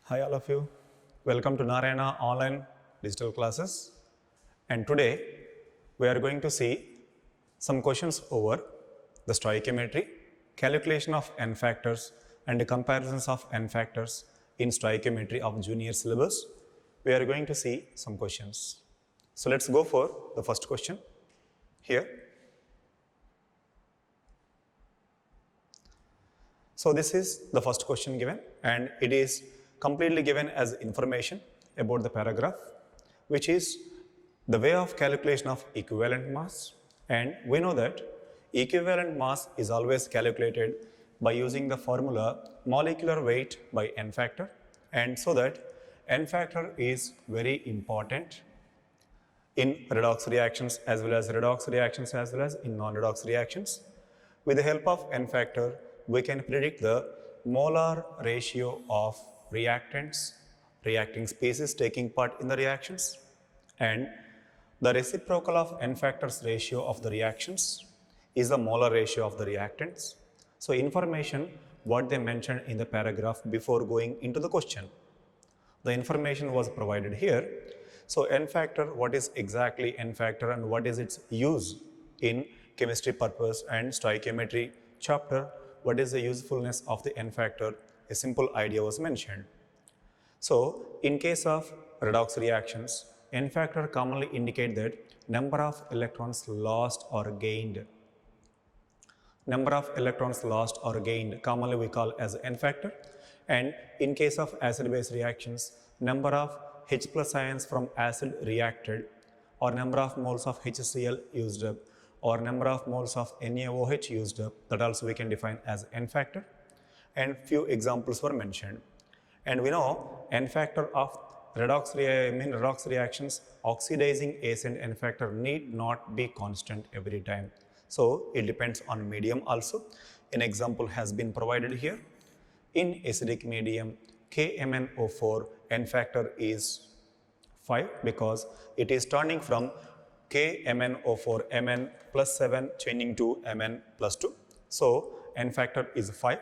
Hi all of you, welcome to Narayana online digital classes, and today we are going to see some questions over the stoichiometry, calculation of n factors and comparisons of n factors in stoichiometry of junior syllabus. We are going to see some questions. So let's go for the first question here. So this is the first question given, and it is completely given as information about the paragraph, which is the way of calculation of equivalent mass. And we know that equivalent mass is always calculated by using the formula molecular weight by n factor, and so that n factor is very important in redox reactions as well as in non-redox reactions. With the help of n factor, we can predict the molar ratio of reactants, reacting species taking part in the reactions, and the reciprocal of n factors ratio of the reactions is the molar ratio of the reactants. So information what they mentioned in the paragraph before going into the question. The information was provided here. So n factor, what is exactly n factor and what is its use in chemistry purpose and stoichiometry chapter, what is the usefulness of the n factor, a simple idea was mentioned. So in case of redox reactions, n factor commonly indicate that number of electrons lost or gained. Number of electrons lost or gained commonly we call as n factor. And in case of acid-base reactions, number of H plus ions from acid reacted, or number of moles of HCl used up, or number of moles of NaOH used up, that also we can define as n factor. And few examples were mentioned. And we know n factor of redox reactions, oxidizing agent n factor need not be constant every time. So it depends on medium also. An example has been provided here. In acidic medium, KMnO4 n factor is 5 because it is turning from KMnO4 Mn plus 7 changing to Mn plus 2. So n factor is 5.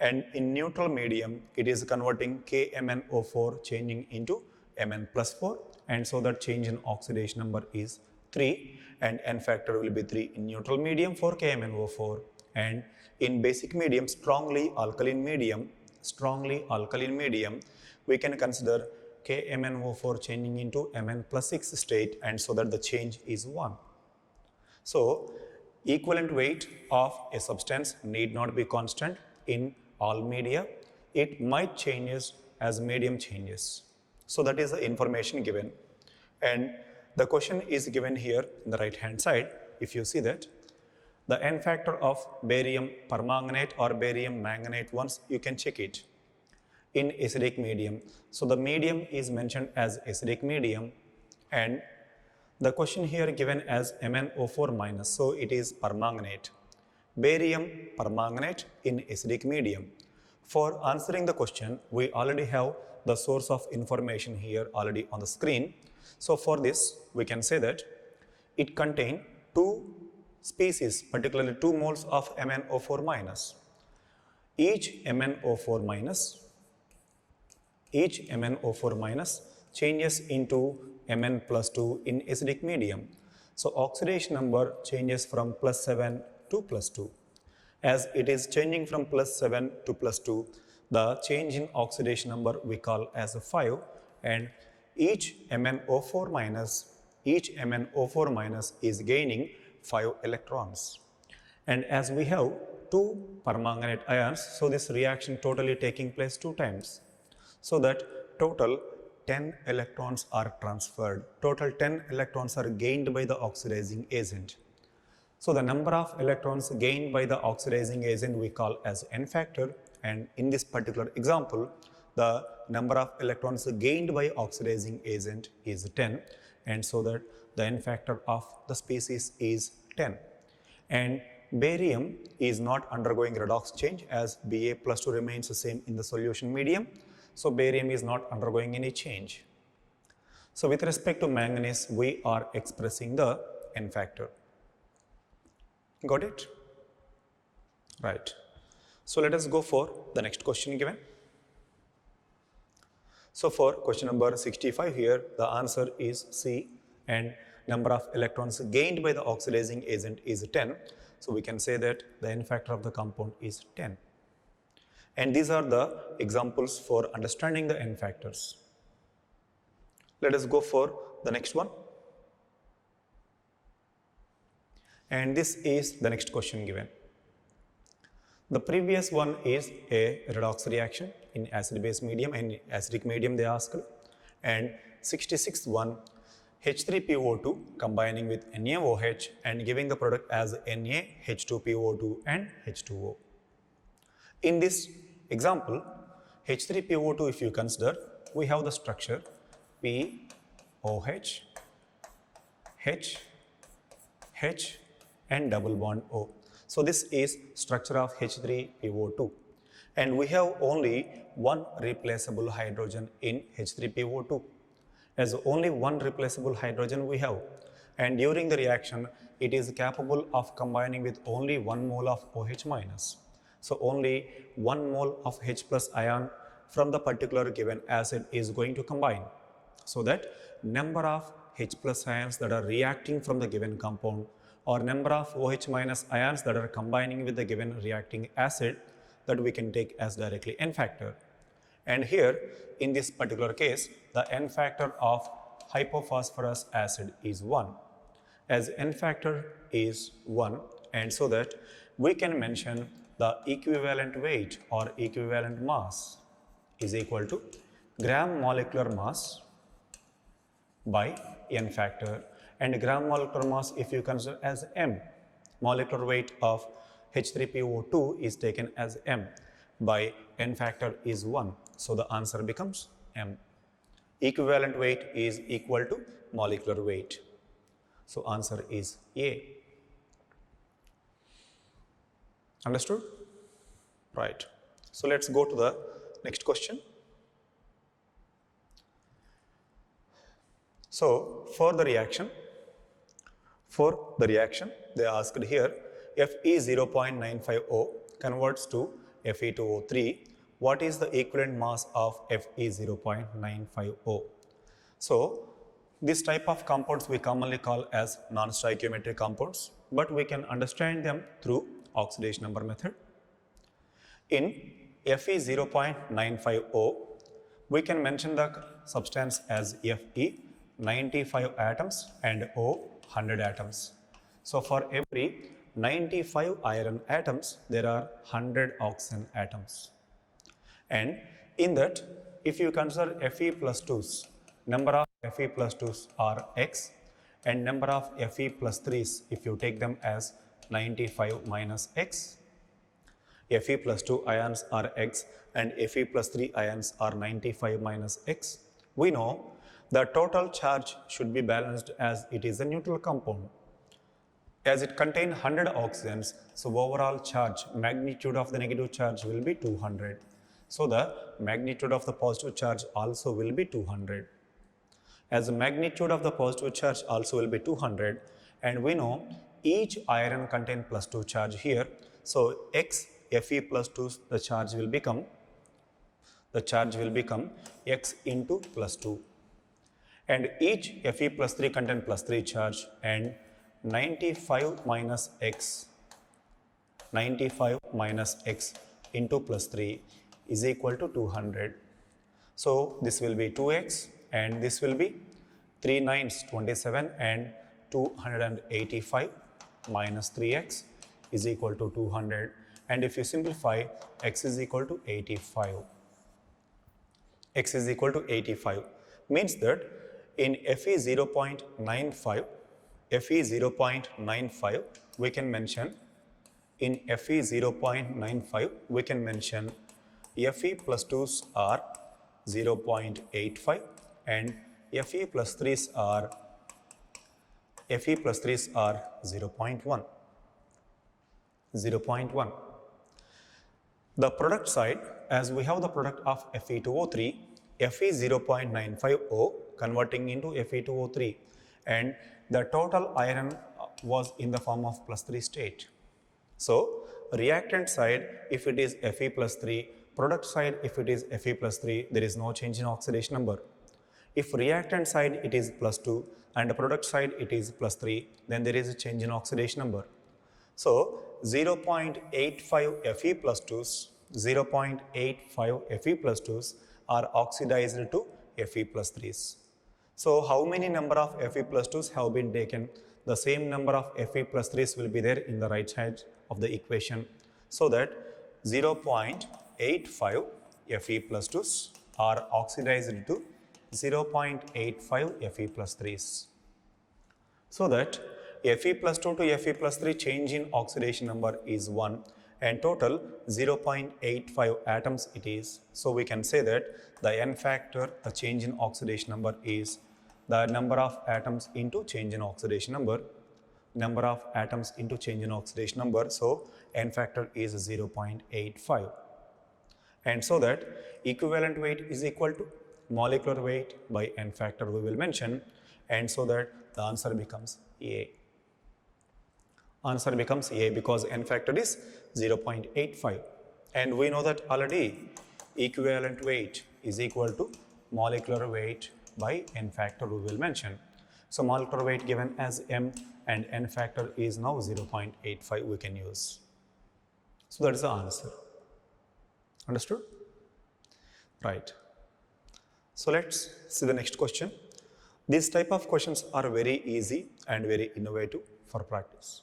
And in neutral medium, it is converting KMnO4 changing into Mn plus 4, and so that change in oxidation number is 3, and n factor will be 3 in neutral medium for KMnO4. And in basic medium, strongly alkaline medium, we can consider KMnO4 changing into Mn plus 6 state, and so that the change is 1. So equivalent weight of a substance need not be constant in all media. It might changes as medium changes. So that is the information given. And the question is given here in the right hand side. If you see that, the n factor of barium permanganate or barium manganate, once you can check it in acidic medium. So the medium is mentioned as acidic medium, and the question here given as MnO4 minus, so it is permanganate. Barium permanganate in acidic medium. For answering the question, we already have the source of information here already on the screen. So for this, we can say that it contains 2 species, particularly 2 moles of MnO4 minus. Each MnO4 minus changes into Mn plus 2 in acidic medium. So oxidation number changes from plus 7 to plus 2. As it is changing from plus 7 to plus 2, the change in oxidation number we call as 5, and each MnO4 minus is gaining 5 electrons. And as we have 2 permanganate ions, so this reaction totally taking place 2 times. So that total 10 electrons are transferred. Total 10 electrons are gained by the oxidizing agent. So the number of electrons gained by the oxidizing agent we call as n factor, and in this particular example, the number of electrons gained by oxidizing agent is 10, and so that the n factor of the species is 10. And barium is not undergoing redox change as Ba plus 2 remains the same in the solution medium. So barium is not undergoing any change. So with respect to manganese, we are expressing the n factor. Got it? Right. So let us go for the next question given. So for question number 65 here, the answer is C, and number of electrons gained by the oxidizing agent is 10. So we can say that the N factor of the compound is 10. And these are the examples for understanding the N factors. Let us go for the next one. And this is the next question given. The previous one is a redox reaction in acid-base medium and acidic medium they asked. And 66th one, H3PO2 combining with NaOH and giving the product as NaH2PO2 and H2O. In this example, H3PO2 if you consider, we have the structure POH, H, H and double bond O. So this is structure of H3PO2, and we have only one replaceable hydrogen in H3PO2. As only one replaceable hydrogen we have, and during the reaction it is capable of combining with only 1 mole of OH minus. So only 1 mole of H plus ion from the particular given acid is going to combine. So that number of H plus ions that are reacting from the given compound or number of OH minus ions that are combining with the given reacting acid, that we can take as directly N factor. And here in this particular case, the N factor of hypophosphorus acid is 1, as N factor is 1, and so that we can mention the equivalent weight or equivalent mass is equal to gram molecular mass by N factor. And gram molecular mass if you consider as M, molecular weight of H3PO2 is taken as M by N factor is 1. So the answer becomes M. Equivalent weight is equal to molecular weight. So answer is A. Understood? Right. So let's go to the next question. So for the reaction, they asked here Fe0.950 converts to Fe2O3. What is the equivalent mass of Fe0.950? So this type of compounds we commonly call as non-stoichiometric compounds, but we can understand them through oxidation number method. In Fe0.950, we can mention the substance as Fe 95 atoms and O 100 atoms. So for every 95 iron atoms, there are 100 oxygen atoms. And in that, if you consider Fe plus 2s, number of Fe plus 2s are X, and number of Fe plus 3s, if you take them as 95 minus X, Fe plus 2 ions are X and Fe plus 3 ions are 95 minus X. We know the total charge should be balanced as it is a neutral compound. As it contains 100 oxygens, so overall charge, magnitude of the negative charge will be 200. So the magnitude of the positive charge also will be 200. As the magnitude of the positive charge also will be 200, and we know each iron contains plus 2 charge here. So X Fe plus 2, the charge will become X into plus 2. And each Fe plus 3 contains plus 3 charge, and 95 minus X into plus 3 is equal to 200. So this will be 2x and this will be 3 9s 27 and 285 minus 3x is equal to 200. And if you simplify, x is equal to 85. X is equal to 85 means that in Fe 0.95, we can mention in Fe 0.95 we can mention Fe plus 2s are 0.85 and Fe plus 3s are 0.1. The product side, as we have the product of Fe2O3, Fe 0.950 converting into Fe2O3, and the total iron was in the form of plus 3 state. So reactant side, if it is Fe plus 3, product side, if it is Fe plus 3, there is no change in oxidation number. If reactant side it is plus 2 and the product side it is plus 3, then there is a change in oxidation number. So 0.85 Fe plus 2s, 0.85 Fe plus 2s are oxidized to Fe plus 3s. So how many number of Fe plus 2s have been taken? The same number of Fe plus 3s will be there in the right side of the equation. So that 0.85 Fe plus 2s are oxidized to 0.85 Fe plus 3s. So that Fe plus 2 to Fe plus 3 change in oxidation number is 1 and total 0.85 atoms it is. So we can say that the N factor, the change in oxidation number, is the number of atoms into change in oxidation number, number of atoms into change in oxidation number. So N factor is 0.85. And so that equivalent weight is equal to molecular weight by N factor we will mention, and so that the answer becomes A. Answer becomes A because N factor is 0.85, and we know that already equivalent weight is equal to molecular weight by N factor we will mention. So molecular weight given as M and N factor is now 0.85 we can use. So that is the answer. Understood? Right. So let's see the next question. These type of questions are very easy and very innovative for practice.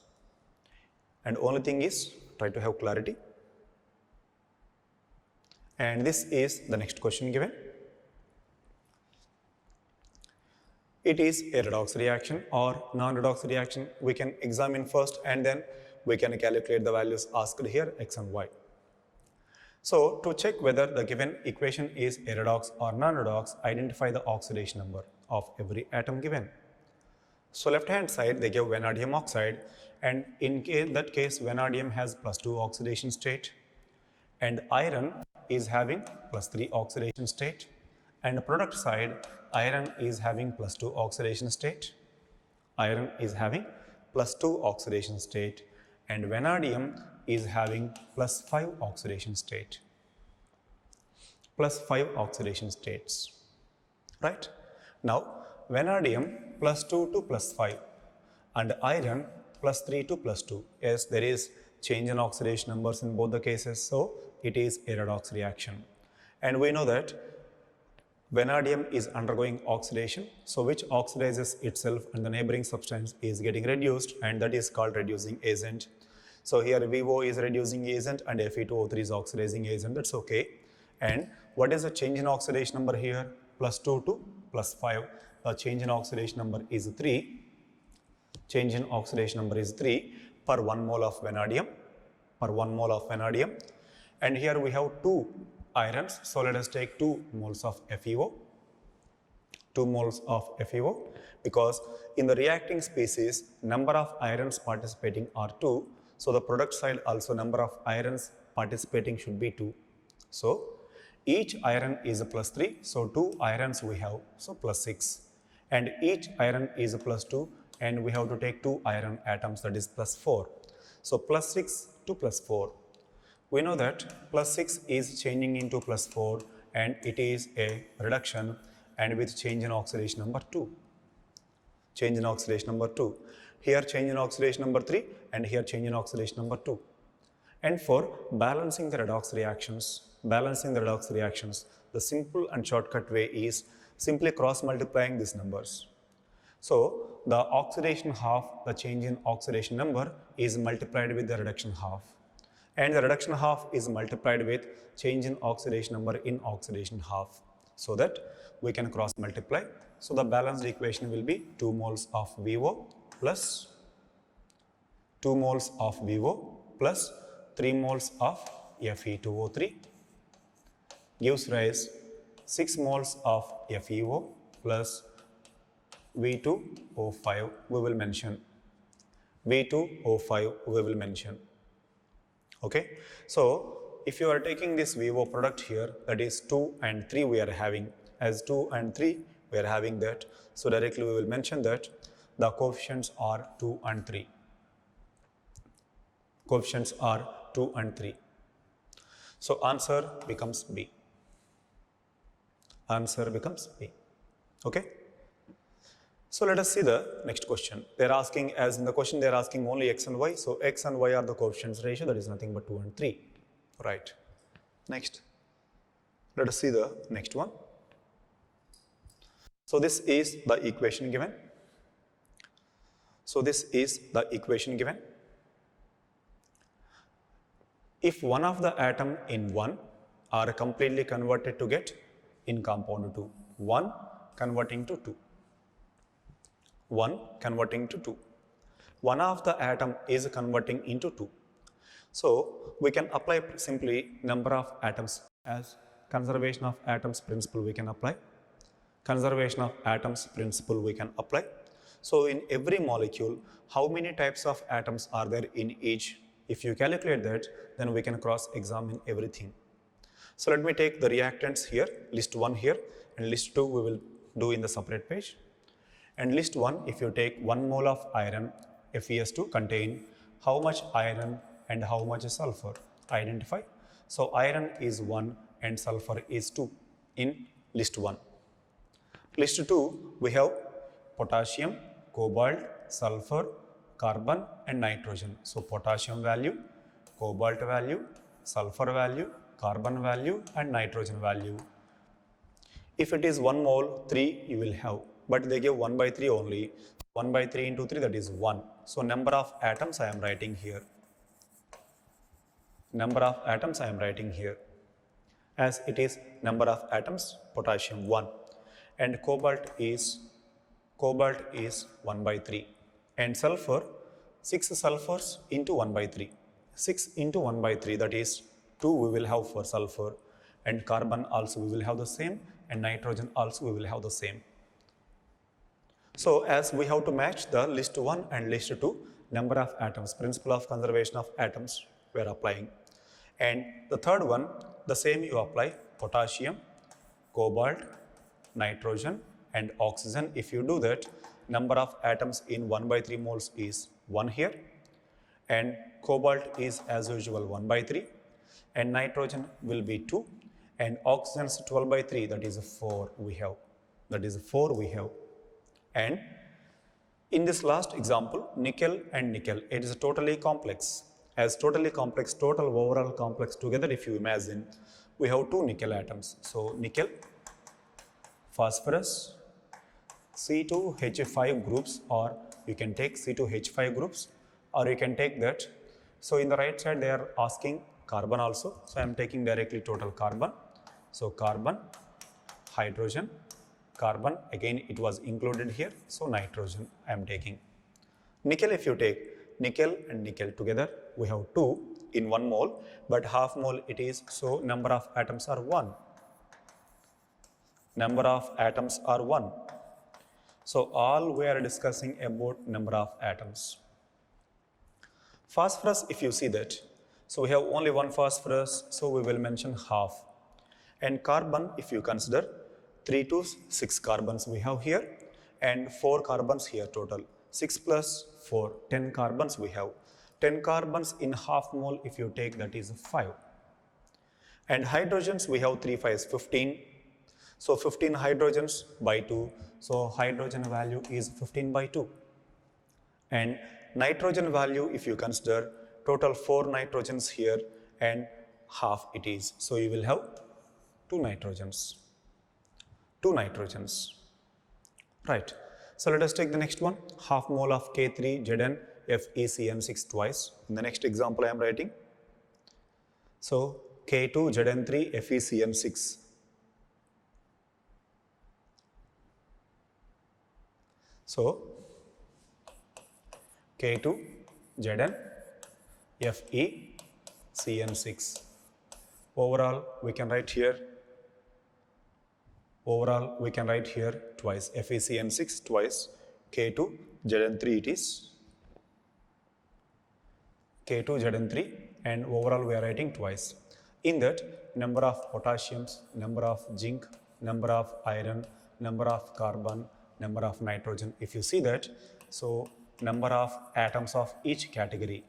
And only thing is try to have clarity. And this is the next question given. It is a redox reaction or non-redox reaction. We can examine first and then we can calculate the values asked here, X and Y. So to check whether the given equation is a redox or non-redox, identify the oxidation number of every atom given. So left hand side they give vanadium oxide, and in that case vanadium has plus 2 oxidation state and iron is having plus 3 oxidation state, and the product side iron is having plus 2 oxidation state, iron is having plus 2 oxidation state, and vanadium is having plus 5 oxidation state, plus 5 oxidation states, right? Now vanadium plus 2 to plus 5 and iron plus 3 to plus 2. Yes, there is change in oxidation numbers in both the cases, so it is a redox reaction. And we know that vanadium is undergoing oxidation, so which oxidizes itself and the neighboring substance is getting reduced, and that is called reducing agent. So here VO is reducing agent and Fe2O3 is oxidizing agent, that's okay. And what is the change in oxidation number here? Plus 2 to plus 5. The change in oxidation number is 3. Change in oxidation number is 3 per 1 mole of vanadium, per 1 mole of vanadium. And here we have 2 irons, so let us take 2 moles of FeO, 2 moles of FeO, because in the reacting species number of irons participating are 2, so the product side also number of irons participating should be 2. So each iron is a plus 3, so 2 irons we have, so plus 6, and each iron is a plus 2, and we have to take 2 iron atoms, that is plus 4. So plus 6 to plus 4. We know that plus 6 is changing into plus 4 and it is a reduction, and with change in oxidation number 2. Change in oxidation number 2. Here change in oxidation number 3 and here change in oxidation number 2. And for balancing the redox reactions, the simple and shortcut way is simply cross multiplying these numbers. So the oxidation half, the change in oxidation number is multiplied with the reduction half, and the reduction half is multiplied with change in oxidation number in oxidation half, so that we can cross multiply. So the balanced equation will be 2 moles of VO plus 2 moles of VO plus 3 moles of Fe2O3 gives rise 6 moles of FeO plus V2O5 we will mention. V2O5 we will mention. Okay. So if you are taking this VO product here, that is 2 and 3 we are having, as 2 and 3 we are having that. So directly we will mention that the coefficients are 2 and 3. Coefficients are 2 and 3. So answer becomes B. Answer becomes B. Okay. So let us see the next question. They're asking, as in the question they're asking only x and y. So x and y are the coefficients ratio, that is nothing but 2 and 3. Right. Next. Let us see the next one. So this is the equation given. So this is the equation given. If one of the atom in 1 are completely converted to get in compound 2, 1 converting to 2. 1 converting to 2. One of the atom is converting into 2. So we can apply simply number of atoms as conservation of atoms principle we can apply. Conservation of atoms principle we can apply. So in every molecule, how many types of atoms are there in each? If you calculate that, then we can cross-examine everything. So let me take the reactants here, list 1 here, and list 2 we will do in the separate page. And list 1, if you take 1 mole of iron, FeS2 contain how much iron and how much sulfur? Identify. So iron is 1 and sulfur is 2 in list 1. List 2, we have potassium, cobalt, sulfur, carbon and nitrogen. So potassium value, cobalt value, sulfur value, carbon value and nitrogen value. If it is 1 mole, 3 you will have, but they give 1 by 3 only. 1 by 3 into 3, that is 1. So number of atoms I am writing here. Number of atoms I am writing here. As it is number of atoms, potassium 1. And cobalt is 1 by 3. And sulfur, 6 sulfurs into 1 by 3. 6 into 1 by 3, that is 2 we will have for sulfur. And carbon also we will have the same. And nitrogen also we will have the same. So as we have to match the list 1 and list 2, number of atoms, principle of conservation of atoms we are applying. And the third one, the same you apply, potassium, cobalt, nitrogen and oxygen. If you do that, number of atoms in 1 by 3 moles is 1 here. And cobalt is as usual 1 by 3. And nitrogen will be 2. And oxygen is 12 by 3, that is 4 we have. That is 4 we have. And in this last example, nickel and nickel, it is totally complex. As totally complex, total overall complex together, if you imagine, we have 2 nickel atoms. So nickel, phosphorus, C2H5 groups, or you can take C2H5 groups, or you can take that. So in the right side, they are asking carbon also. So I am taking directly total carbon. So carbon, hydrogen, carbon, again it was included here, so nitrogen I am taking. Nickel, if you take nickel and nickel together, we have 2 in 1 mole, but half mole it is, so number of atoms are 1. Number of atoms are 1. So all we are discussing about number of atoms. Phosphorus, if you see that, so we have only 1 phosphorus, so we will mention half. And carbon, if you consider, 3 to 6 carbons we have here and 4 carbons here total. 6 plus 4, 10 carbons we have. 10 carbons in half mole if you take, that is 5. And hydrogens we have 3 5s, 15. So 15 hydrogens by 2. So hydrogen value is 15 by 2. And nitrogen value, if you consider, total 4 nitrogens here and half it is. So you will have 2 nitrogens. 2 nitrogens. Right. So let us take the next one. Half mole of K3Zn FeCN6 twice. In the next example I am writing. So K2Zn3 FeCN6. So K2Zn FeCN6. Overall we can write here. Overall we can write here twice. FeCN6 twice. K2Zn3 it is. K2Zn3 and overall we are writing twice. In that, number of potassiums, number of zinc, number of iron, number of carbon, number of nitrogen. If you see that, so number of atoms of each category,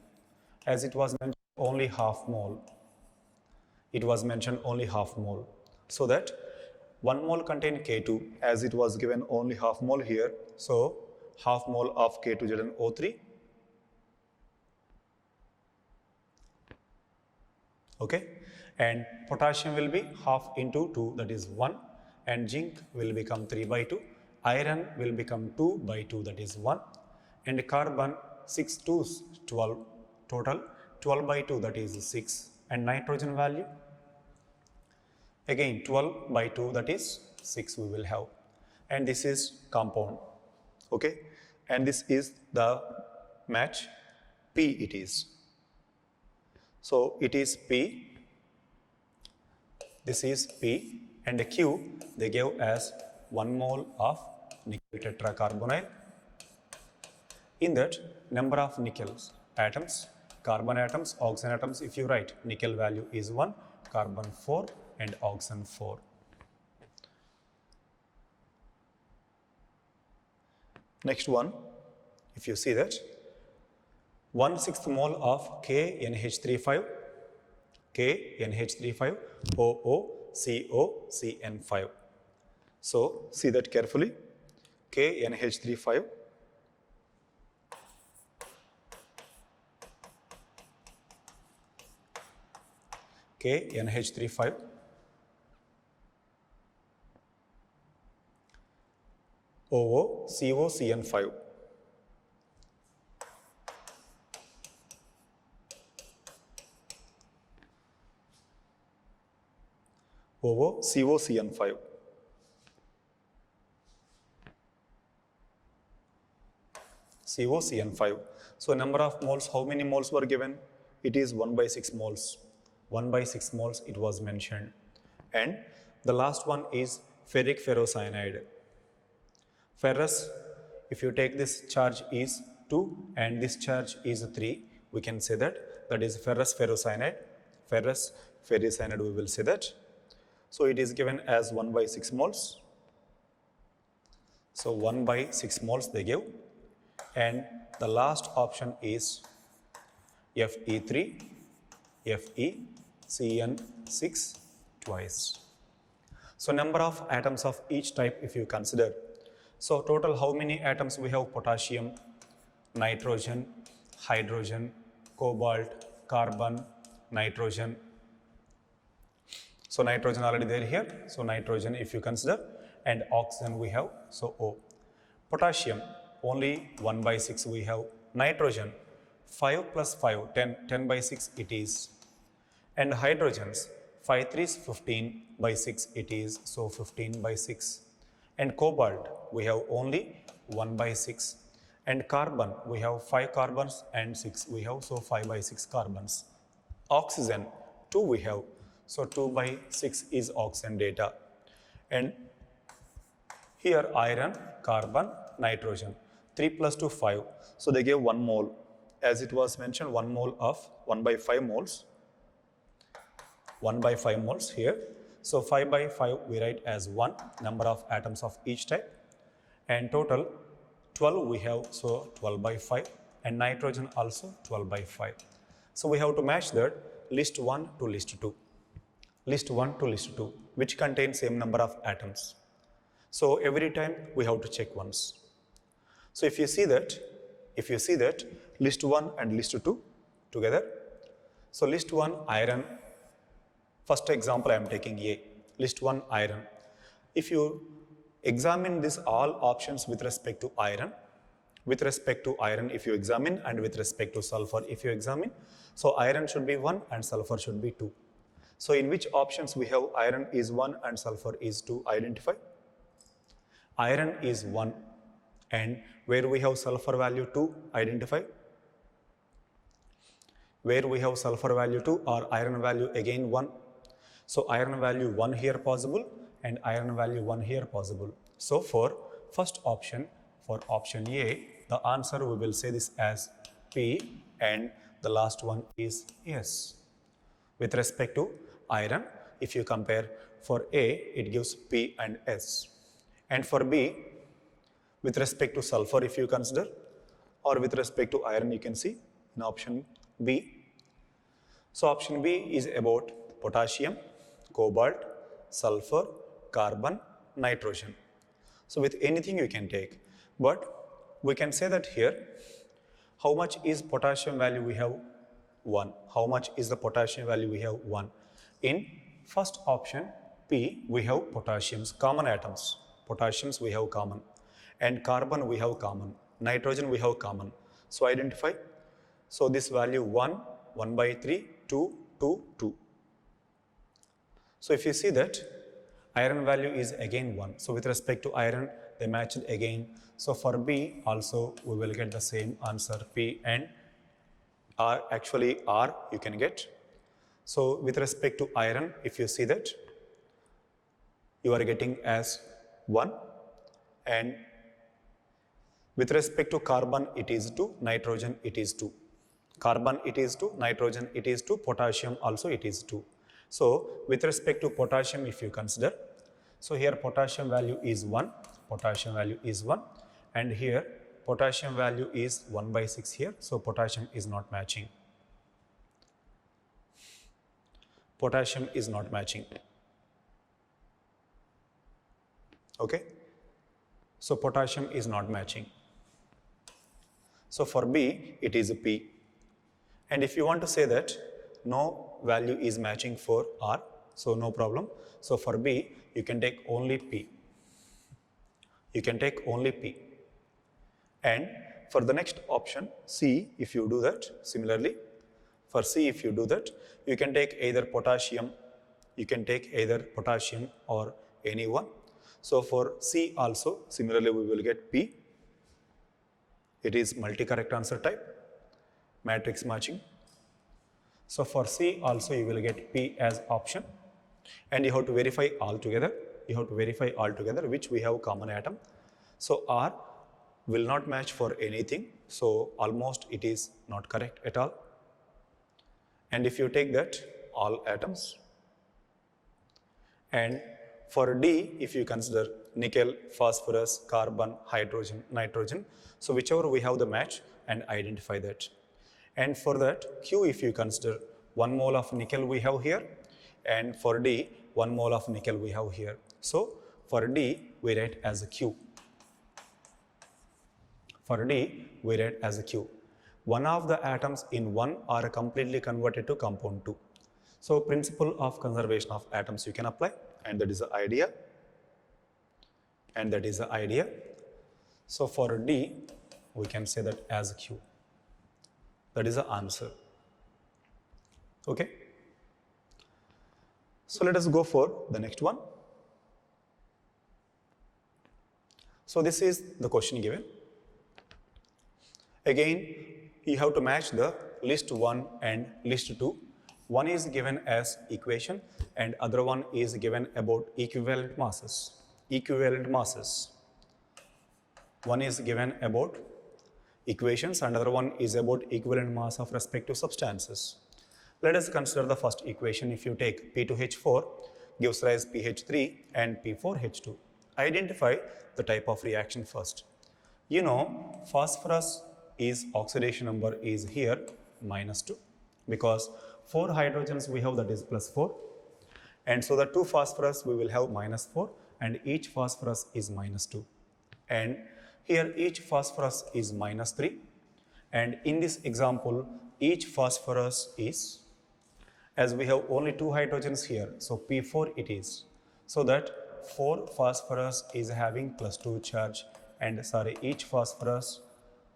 as it was mentioned only half mole. it was mentioned only half mole. So that 1 mole contain K2 as it was given only half mole here. So half mole of K2ZnO3. Okay, and potassium will be half into 2, that is 1, and zinc will become 3 by 2, iron will become 2 by 2, that is 1, and carbon 6 to 12, total 12 by 2, that is 6, and nitrogen value again 12 by 2, that is 6 we will have, and this is compound. Okay, and this is the match P it is. So it is P, this is P, and the Q they gave as 1 mole of nickel tetracarbonyl. In that, number of nickels atoms, carbon atoms, oxygen atoms, if you write nickel value is 1, carbon 4 and oxygen 4. Next one, if you see that 1/6 mole of KNH35, KNH35 OOCOCN5. So see that carefully, KNH35 KNH35 OOCOCN5. OOCOCN5. COCN5. So number of moles, how many moles were given? It is 1/6 moles. 1/6 moles it was mentioned. And the last one is ferric ferrocyanide. Ferrous, if you take this charge is 2 and this charge is 3, we can say that is ferrous ferrocyanide. Ferrous ferrocyanide, we will say that. So it is given as 1/6 moles. So 1/6 moles they give. And the last option is Fe3, FeCN6 twice. So number of atoms of each type if you consider. So total how many atoms we have? Potassium, nitrogen, hydrogen, cobalt, carbon, nitrogen. So nitrogen already there here. So nitrogen if you consider, and oxygen we have, so O. Potassium only 1/6 we have. Nitrogen 5 plus 5, 10/6 it is. And hydrogens 5 3s 15/6 it is, so 15/6. And cobalt we have only 1/6. And carbon we have 5 carbons and 6 we have, so 5/6 carbons. Oxygen 2 we have, so 2/6 is oxygen data. And here iron, carbon, nitrogen 3 plus 2 5, so they gave 1 mole. As it was mentioned, 1 mole of 1/5 moles. 1/5 moles here. So 5/5 we write as 1 number of atoms of each type. And total 12 we have, so 12/5. And nitrogen also 12/5. So we have to match that list 1 to list 2. List 1 to list 2, which contains same number of atoms. So every time we have to check once. So if you see that list 1 and list 2 together. So list 1 iron. First example I am taking A. List 1 iron. If you examine this all options with respect to iron, if you examine, and with respect to sulfur if you examine, so iron should be 1 and sulfur should be 2. So in which options we have iron is 1 and sulfur is 2? Identify. Iron is 1, and where we have sulfur value 2, identify. Where we have sulfur value 2 or iron value again 1. So iron value 1 here possible and iron value 1 here possible. So for first option, for option A, the answer we will say this as P, and the last one is S. With respect to iron, if you compare for A, it gives P and S. And for B, with respect to sulfur if you consider, or with respect to iron, you can see in option B. So option B is about potassium, cobalt, sulfur, carbon, nitrogen. So with anything you can take, but we can say that here, how much is potassium value? We have 1. How much is the potassium value? We have 1. In first option, P, we have potassiums, common atoms. Potassiums we have common. And carbon we have common. Nitrogen we have common. So identify. So this value 1, 1 by 3, 2, 2, 2. So if you see that, iron value is again 1. So with respect to iron, they matched again. So for B also we will get the same answer, P, and R, actually R you can get. So with respect to iron, if you see that, you are getting as 1, and with respect to carbon it is 2, nitrogen it is 2. Carbon it is 2, nitrogen it is 2, potassium also it is 2. So with respect to potassium, if you consider, so here potassium value is 1, potassium value is 1, and here potassium value is 1 by 6 here, so potassium is not matching. Potassium is not matching. Okay? So potassium is not matching. So for B, it is a P. And if you want to say that no value is matching for R, so no problem. So for B, you can take only P. You can take only P. And for the next option, C, if you do that, similarly, for C, if you do that, you can take either potassium, or any one. So for C also, similarly, we will get P. It is multi-correct answer type, matrix matching. So for C also, you will get P as option. And you have to verify all together. Which we have common atom. So R will not match for anything. So almost it is not correct at all. And if you take that, all atoms. And for D, if you consider nickel, phosphorus, carbon, hydrogen, nitrogen, so whichever we have the match and identify that. And for that, Q, if you consider 1 mole of nickel we have here, and for D, 1 mole of nickel we have here. So for D, we write as a Q. For D, we write as a Q. One of the atoms in 1 are completely converted to compound 2. So principle of conservation of atoms you can apply, and that is the idea. So for D, we can say that as a Q. That is the answer. Okay. So let us go for the next one. So this is the question given. Again, you have to match the list 1 and list 2. One is given as equation and other one is given about equivalent masses. One is given about equations and other one is about equivalent mass of respective substances. Let us consider the first equation. If you take P2H4 gives rise PH3 and P4H2. Identify the type of reaction first. You know, phosphorus is oxidation number is here -2 because 4 hydrogens we have, that is +4, and so the 2 phosphorus we will have -4 and each phosphorus is -2, and here each phosphorus is -3, and in this example each phosphorus is, as we have only 2 hydrogens here, so P4 it is, so that 4 phosphorus is having +2 charge, and each phosphorus,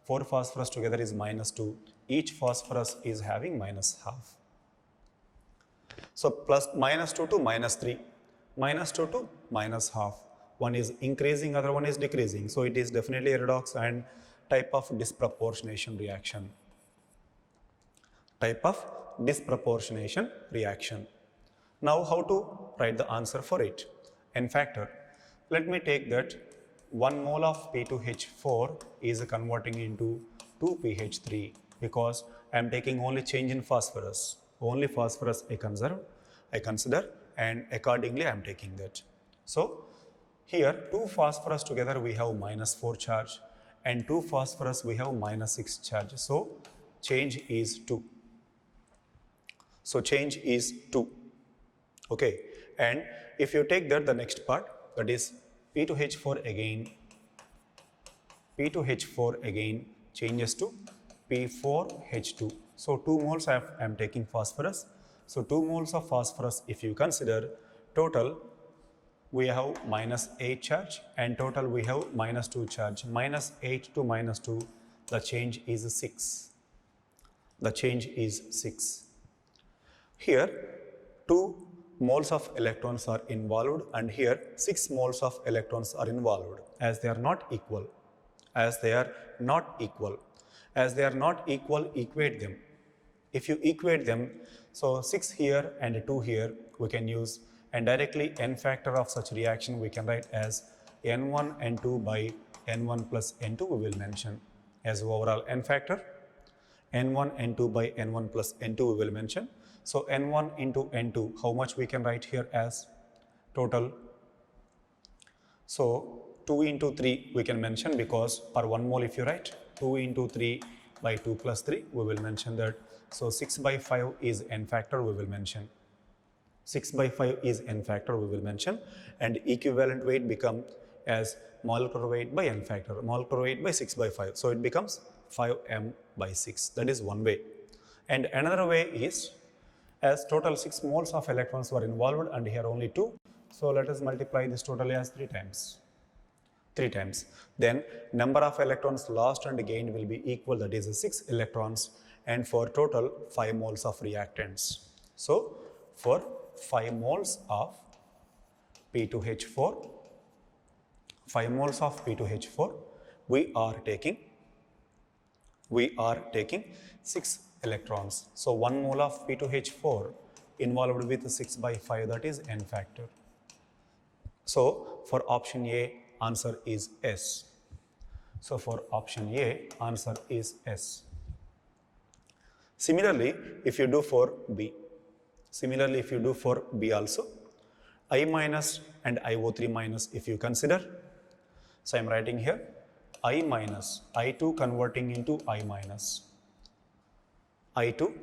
4 phosphorus together is -2, each phosphorus is having -half. So plus -2 to -3, -2 to -half. One is increasing, other one is decreasing. So it is definitely a redox and type of disproportionation reaction. Now how to write the answer for it? In factor, let me take that 1 mole of P2H4 is converting into 2PH3 because I am taking only change in phosphorus. Only phosphorus I consider, and accordingly I am taking that. So here 2 phosphorus together we have -4 charge and 2 phosphorus we have -6 charge. So change is 2. Okay, and if you take that, the next part, that is P2H4 again, P2H4 again changes to P4H2. So 2 moles I am taking phosphorus. So 2 moles of phosphorus, if you consider, total we have minus 8 charge and total we have minus 2 charge. Minus 8 to minus 2, the change is 6. The change is 6. Here 2 moles of electrons are involved and here 6 moles of electrons are involved. As they are not equal, as they are not equal, as they are not equal, equate them. If you equate them, so 6 here and 2 here we can use, and directly n factor of such reaction we can write as n1 n2 by n1 plus n2 we will mention as overall n factor. n1 n2 by n1 plus n2 we will mention. So n1 into n2, how much we can write here as total? So 2 into 3 we can mention, because per 1 mole if you write 2 into 3 by 2 plus 3 we will mention that. So 6 by 5 is n factor we will mention. 6 by 5 is n factor we will mention, and equivalent weight become as molecular weight by n factor, molecular weight by 6 by 5. So it becomes 5m by 6. That is one way. And another way is, as total 6 moles of electrons were involved and here only 2. So let us multiply this total as 3 times. 3 times. Then number of electrons lost and gained will be equal, that is 6 electrons, and for total 5 moles of reactants. So for 5 moles of P2H4, 5 moles of P2H4, we are taking 6 electrons. So 1 mole of P2H4 involved with 6 by 5, that is n factor. So for option A, answer is S. So for option A, answer is S. Similarly, if you do for B, also, I minus and IO3 minus if you consider. So I am writing here I minus, I2 converting into I minus, I2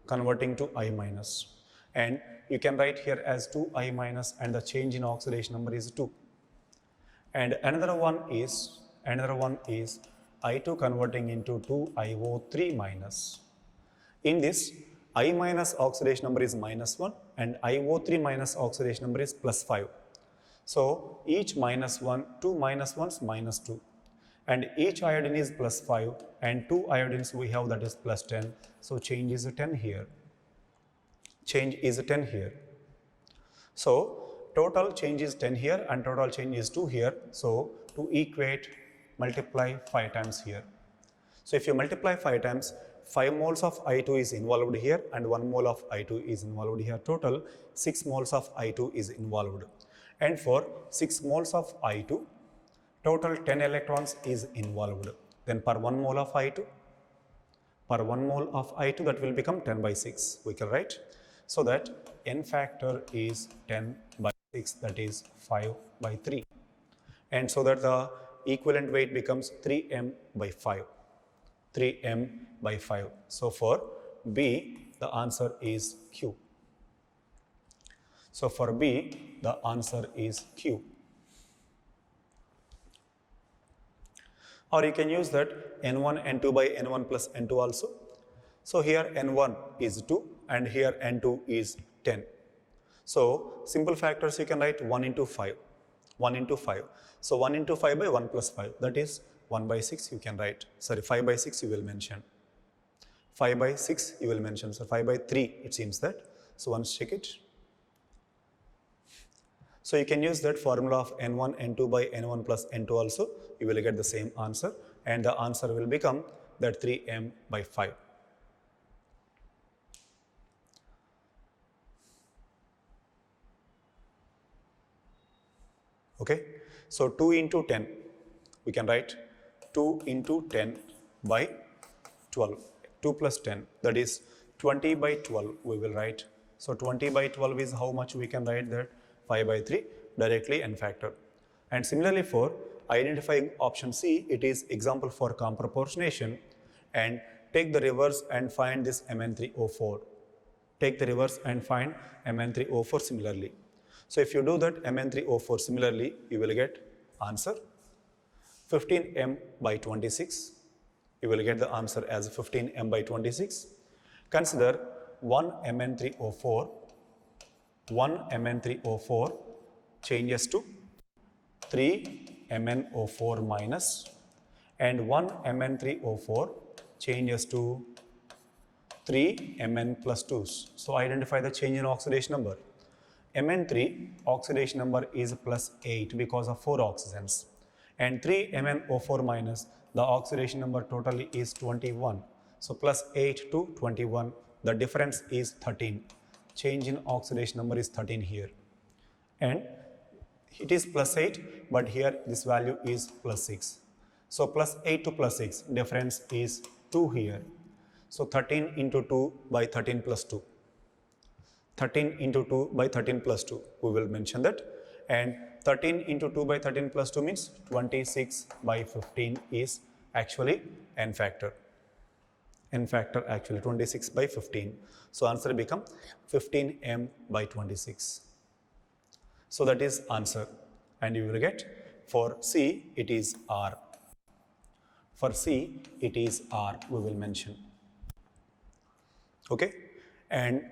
converting to I minus, and you can write here as 2I minus, and the change in oxidation number is 2. And another one is I2 converting into 2IO3 minus. In this, I minus oxidation number is minus 1 and IO3 minus oxidation number is plus 5. So each minus 1, 2 minus 1 is minus 2, and each iodine is plus 5 and 2 iodines we have, that is plus 10. So change is 10 here. Change is 10 here. So total change is 10 here and total change is 2 here. So to equate, multiply 5 times here. So if you multiply 5 times, 5 moles of I2 is involved here and 1 mole of I2 is involved here. Total 6 moles of I2 is involved. And for 6 moles of I2, total 10 electrons is involved. Then per 1 mole of I2, that will become 10 by 6. We can write. So that n factor is 10 by 6, that is 5 by 3. And so that the equivalent weight becomes 3m by 5. 3m by 5. So for B, the answer is Q. So for B, the answer is Q. Or you can use that n1, n2 by n1 plus n2 also. So here n1 is 2 and here n2 is 10. So simple factors you can write 1 into 5. 1 into 5. So 1 into 5 by 1 plus 5, that is 1 by 6 you can write. Sorry, 5 by 6 you will mention. 5 by 6 you will mention. So 5 by 3 it seems that. So once check it. So you can use that formula of n1, n2 by n1 plus n2 also. You will get the same answer, and the answer will become that 3m by 5. Okay. So 2 into 10, we can write 2 into 10 by 12. 2 plus 10, that is 20 by 12 we will write. So 20 by 12 is how much we can write that? 5 by 3 directly n factor. And similarly for identifying option C, it is example for comproportionation, and take the reverse and find this Mn3O4. take the reverse and find Mn3O4 similarly. So if you do that Mn3O4 similarly, you will get answer 15m by 26. You will get the answer as 15m by 26. Consider 1 Mn3O4 changes to 3 MnO4 minus, and 1 Mn3O4 changes to 3 Mn plus 2s. So identify the change in oxidation number. Mn3 oxidation number is plus 8 because of 4 oxygens, and 3 MnO4 minus, the oxidation number totally is 21. So plus 8 to 21, the difference is 13. Change in oxidation number is 13 here, and it is plus 8, but here this value is plus 6. So plus 8 to plus 6, difference is 2 here. So 13 into 2 by 13 plus 2. 13 into 2 by 13 plus 2, we will mention that. And 13 into 2 by 13 plus 2 means 26 by 15 is actually n factor. N factor actually 26 by 15. So answer become 15m by 26. So that is answer, and you will get for C it is R. For C it is R, we will mention. Okay, and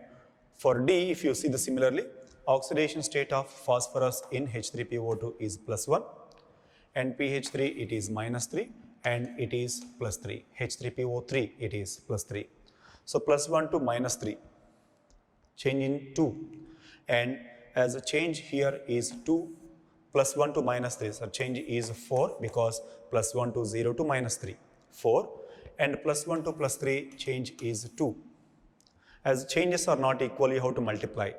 for D, if you see the similarly, oxidation state of phosphorus in H3PO2 is plus 1, and pH3 it is minus 3, and it is plus 3. H3PO3 it is plus 3. So plus 1 to minus 3, change in 2, and as a change here is 2, plus 1 to minus 3, so change is 4 because plus 1 to 0 to minus 3, 4, and plus 1 to plus 3 change is 2. As changes are not equal, you have to multiply.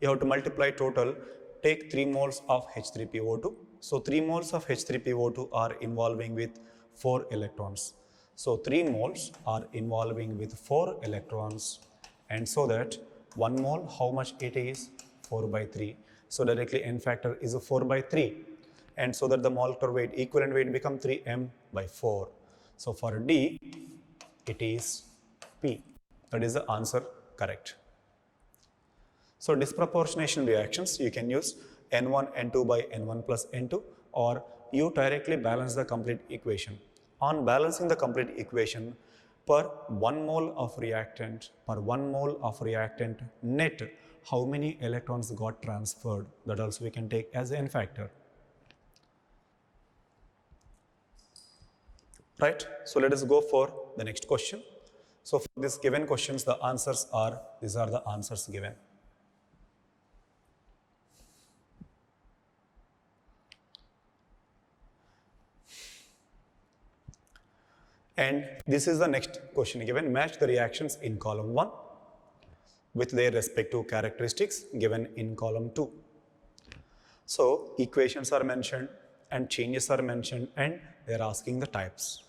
You have to multiply total, take 3 moles of H3PO2. So 3 moles of H3PO2 are involving with 4 electrons. So 3 moles are involving with 4 electrons, and so that 1 mole, how much it is? 4 by 3. So directly n factor is 4 by 3, and so that the molecular weight, equivalent weight become 3m by 4. So for D, it is P. That is the answer correct. So disproportionation reactions, you can use N1, N2 by N1 plus N2, or you directly balance the complete equation. On balancing the complete equation, per 1 mole of reactant, net, how many electrons got transferred, that also we can take as n factor. Right? So let us go for the next question. So for this given questions, the answers are, these are the answers given. And this is the next question given. Match the reactions in column 1 with their respective characteristics given in column 2. So equations are mentioned and changes are mentioned, and they are asking the types.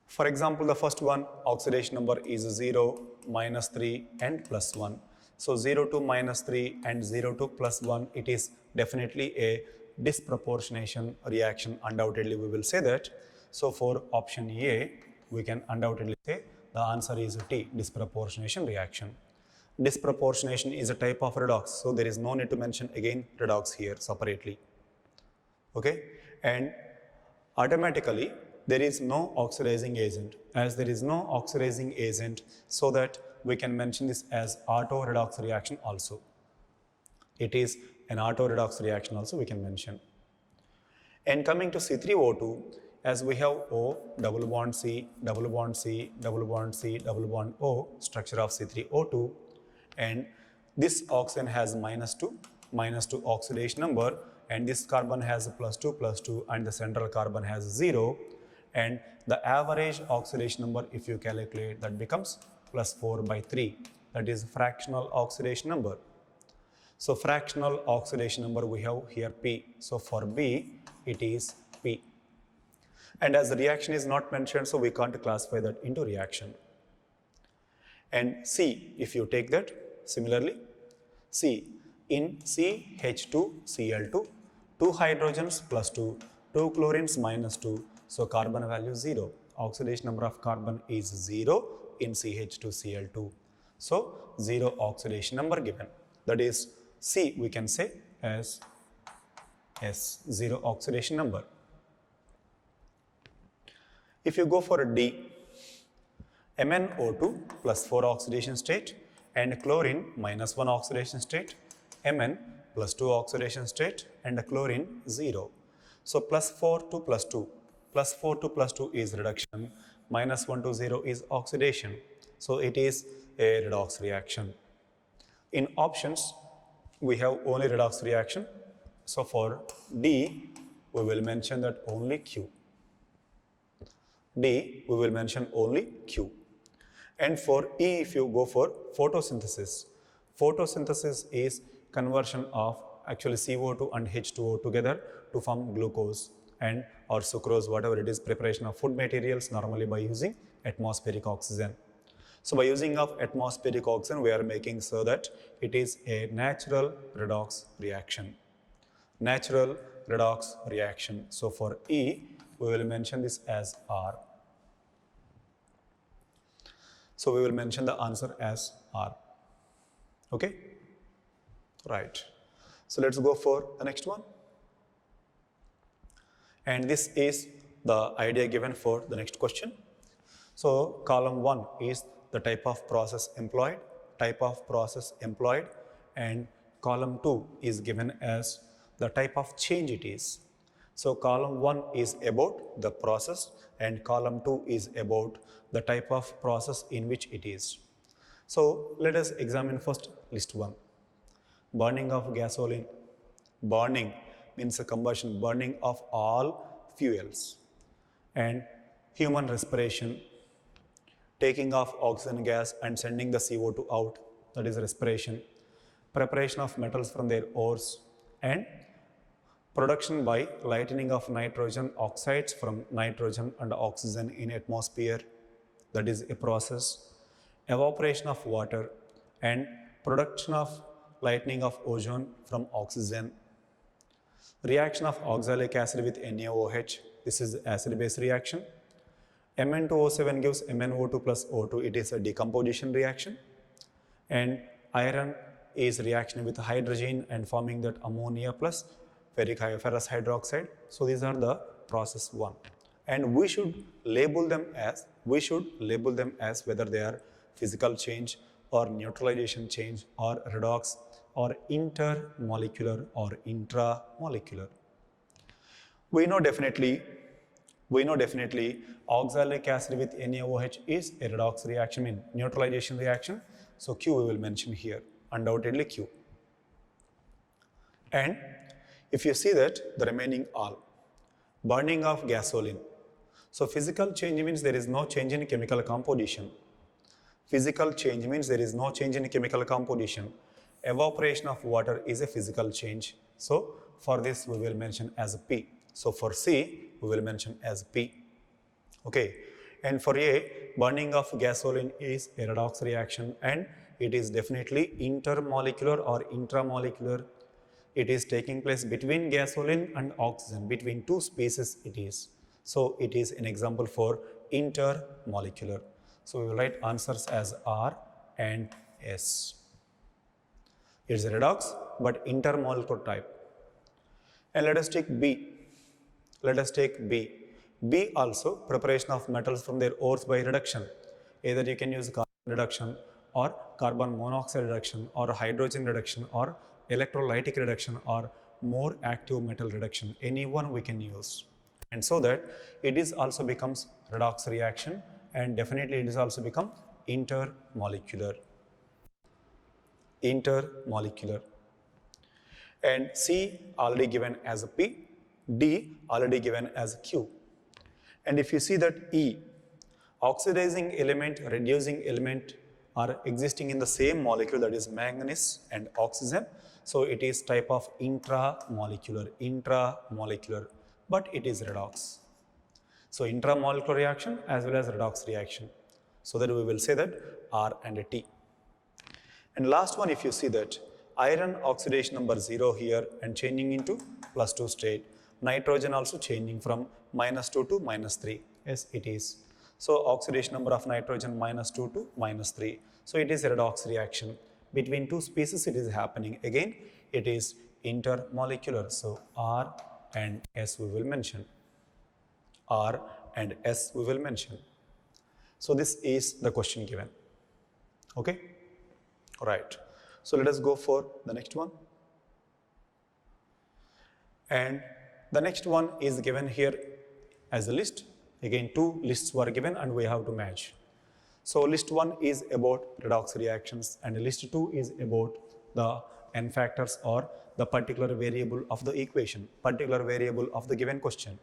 For example, the first one, oxidation number is 0, minus 3 and plus 1. So 0 to minus 3 and 0 to plus 1, it is definitely a disproportionation reaction. Undoubtedly we will say that. So for option A, we can undoubtedly say the answer is T, disproportionation reaction. Disproportionation is a type of redox, so there is no need to mention again redox here separately. Okay, and automatically there is no oxidizing agent. As there is no oxidizing agent, so that we can mention this as auto redox reaction also. It is an auto redox reaction also we can mention. And coming to C3O2, as we have O, double bond C, double bond C, double bond C, double bond O, structure of C3O2, and this oxygen has minus 2 oxidation number, and this carbon has plus 2, and the central carbon has 0, and the average oxidation number, if you calculate, that becomes plus 4 by 3, that is fractional oxidation number. So fractional oxidation number we have here P, so for B it is P. And as the reaction is not mentioned, so we can't classify that into reaction. And C, if you take that, similarly, C, in CH2Cl2, 2 hydrogens plus 2, 2 chlorines minus 2, so carbon value 0. Oxidation number of carbon is 0 in CH2Cl2. So 0 oxidation number given. That is C we can say as S, 0 oxidation number. If you go for a D, MnO2 plus 4 oxidation state and chlorine minus 1 oxidation state, Mn plus 2 oxidation state and chlorine 0. So plus 4 to plus 2, plus 4 to plus 2 is reduction, minus 1 to 0 is oxidation. So it is a redox reaction. In options, we have only redox reaction. So for D, we will mention that only Q. D, we will mention only Q. And for E, if you go for photosynthesis, photosynthesis is conversion of actually CO2 and H2O together to form glucose and or sucrose, whatever it is, preparation of food materials normally by using atmospheric oxygen. So by using of atmospheric oxygen, we are making so that it is a natural redox reaction. Natural redox reaction. So for E, we will mention this as R. So we will mention the answer as R. Okay? Right. So let's go for the next one. And this is the idea given for the next question. So column 1 is the type of process employed, and column 2 is given as the type of change it is. So column 1 is about the process and column 2 is about the type of process in which it is. So let us examine first list 1. Burning of gasoline. Burning means a combustion, burning of all fuels. And human respiration, taking of oxygen gas and sending the CO2 out, that is respiration. Preparation of metals from their ores and production by lightening of nitrogen oxides from nitrogen and oxygen in atmosphere, that is a process. Evaporation of water and production of lightening of ozone from oxygen. Reaction of oxalic acid with NaOH, this is acid-base reaction. Mn2O7 gives MnO2 plus O2, it is a decomposition reaction. And iron is reaction with hydrogen and forming that ammonia plus ferrous hydroxide. So these are the process 1. And we should label them as whether they are physical change or neutralization change or redox or intermolecular or intramolecular. We know definitely oxalic acid with NaOH is a redox reaction, mean neutralization reaction. So Q we will mention here, undoubtedly Q. And if you see that the remaining all, burning of gasoline. So physical change means there is no change in chemical composition. Physical change means there is no change in chemical composition. Evaporation of water is a physical change. So for this we will mention as P. So for C we will mention as P. Okay. And for A, burning of gasoline is a redox reaction and it is definitely intermolecular or intramolecular. It is taking place between gasoline and oxygen, between two species it is. So it is an example for intermolecular. So we will write answers as R and S. It is a redox but intermolecular type. And let us take B. B also preparation of metals from their ores by reduction. Either you can use carbon reduction or carbon monoxide reduction or hydrogen reduction or electrolytic reduction or more active metal reduction. Any one we can use. And so that it is also becomes redox reaction and definitely it is also become intermolecular. And C already given as a P, D already given as Q. And if you see that E, oxidizing element, reducing element are existing in the same molecule, that is manganese and oxygen. So it is type of intramolecular, but it is redox. So intramolecular reaction as well as redox reaction. So that we will say that R and T. And last one, if you see that iron oxidation number 0 here and changing into +2 state. Nitrogen also changing from -2 to -3. Yes, it is. So oxidation number of nitrogen -2 to -3. So it is a redox reaction. Between two species it is happening. Again, it is intermolecular. So R and S we will mention. R and S we will mention. So this is the question given. Okay? Right. So let us go for the next one. And the next one is given here as a list. Again, two lists were given and we have to match. So list 1 is about redox reactions and list 2 is about the n factors or the particular variable of the equation, particular variable of the given question.